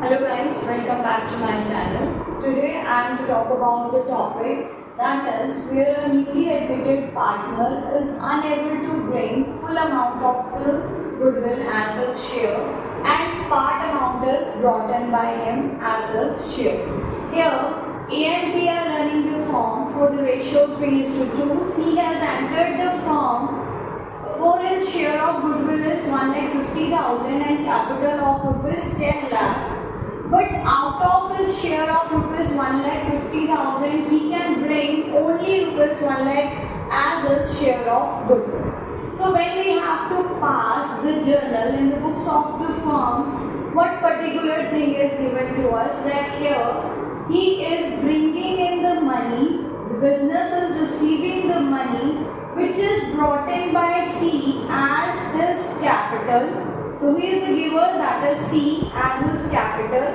Hello guys, welcome back to my channel. Today I am to talk about the topic that is where a newly admitted partner is unable to bring full amount of the goodwill as his share and part amount is brought in by him as his share. Here A and B are running the firm for the ratio 3:2. C has entered the firm for his share of goodwill is 1,50,000 and capital of rupees 10 lakh. But out of his share of rupees 1,50,000, he can bring only rupees 1 lakh as his share of goodwill. So when we have to pass the journal in the books of the firm, what particular thing is given to us that here he is bringing in the money, the business is receiving the money which is brought in by C as his capital. So he is the giver, that is C as his capital,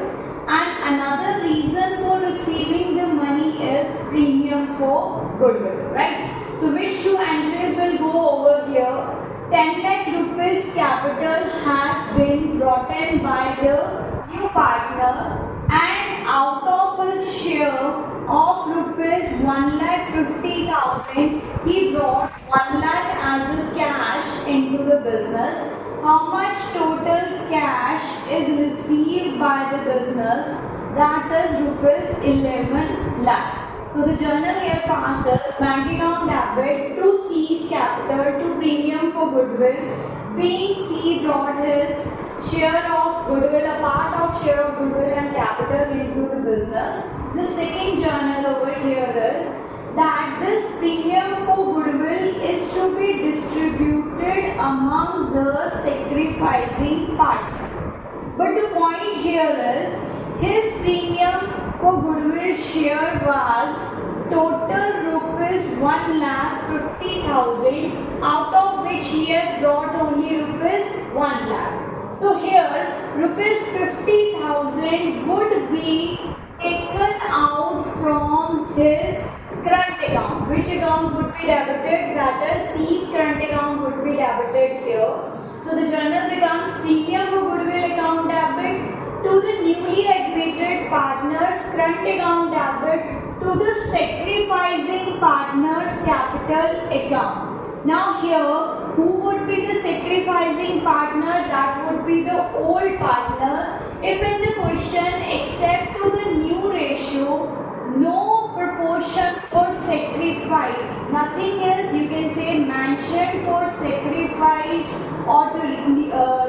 and another reason for receiving the money is premium for goodwill, right? So which two entries will go over here? 10 lakh rupees capital has been brought in by the new partner and out of his share of rupees 1,50,000 he brought 1 lakh as a cash into the business. How much total cash is received by the business? That is rupees 11 lakh. So the journal here passed us bank account debit to C's capital to premium for goodwill. Being C brought his share of goodwill, a part of share of goodwill and capital into the business. The second journal over here is that this premium for goodwill is to be distributed among the sacrificing partner. But the point here is his premium for goodwill share was total rupees 1,50,000, out of which he has brought only rupees 1 lakh. So here rupees 50,000 would be taken out from his current account. Which account would be debited? That is C's current account would be debited here. So the journal becomes premium for goodwill account debit to the newly admitted partner's current account debit to the sacrificing partner's capital account. Now here, who would be the sacrificing partner? That would be the old partner. If in the question, except to the new ratio, no proportion for sacrifice, nothing is, you can say, mentioned for sacrifice or the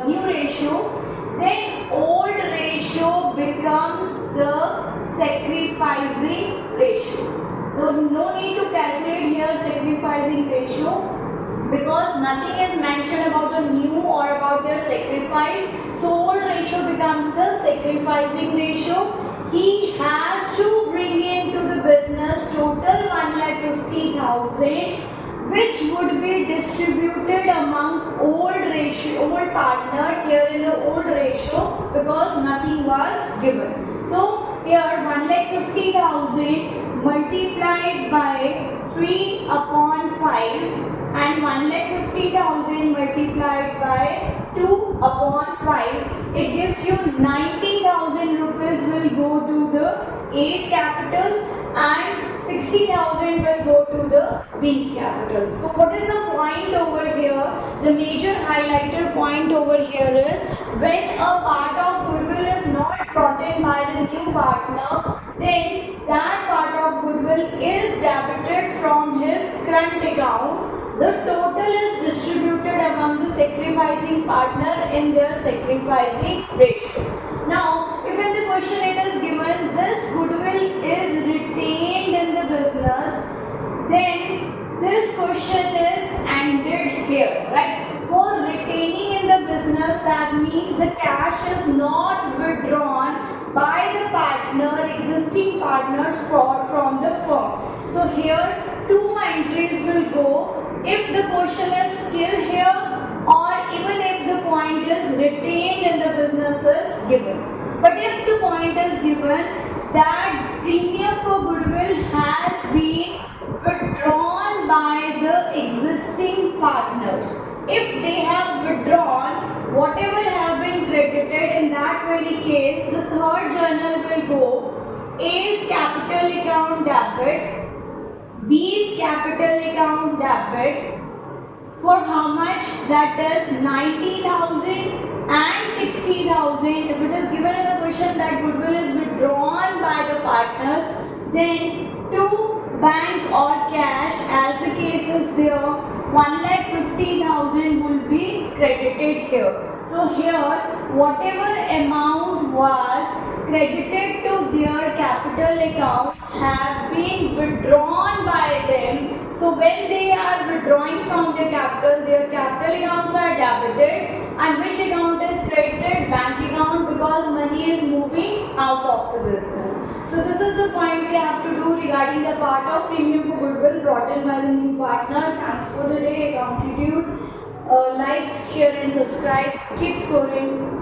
new ratio, then old ratio becomes the sacrificing ratio. So no need to calculate here sacrificing ratio because nothing is mentioned about the new or about their sacrifice. So old ratio becomes the sacrificing ratio. He has to bring into the business total 1,50,000, which would be distributed among old partners here in the old ratio because nothing was given. So here 1,50,000 multiplied by 3 upon 5 and 1,50,000 multiplied by 2 upon 5, it gives you 90,000 rupees will go to the A's capital and 60,000 will go to the B's capital. So what is the point over here? The major highlighter point over here is when a part of goodwill is not brought in by the new partner, then that part of goodwill is debited from his current account. The total is distributed among the sacrificing partner in their sacrificing ratio. Now, if in the question it is given this goodwill is retained in the business, then this question is ended here, right? For retaining in the business, that means the cash is not withdrawn by the partner, existing partners from the firm. So here two entries will go if the question is still here or even if the point is retained in the business is given. But if the point is given that premium for goodwill has been withdrawn by the existing partners, if they have withdrawn whatever have been credited, in that very case the third go. A is capital account debit, B is capital account debit. For how much? That is 90,000 and 60,000. If it is given in the question that goodwill is withdrawn by the partners, then to bank or cash, as the case is there, 1,50,000 will be credited here. So here, whatever amount was credited to their capital accounts have been withdrawn by them. So when they are withdrawing from their capital accounts are debited, and which account is credited? Bank account, because money is moving out of the business. So this is the point we have to do regarding the part of premium for goodwill brought in by the new partner. Thanks for the day, Accountitude. Like, share and subscribe. Keep scoring.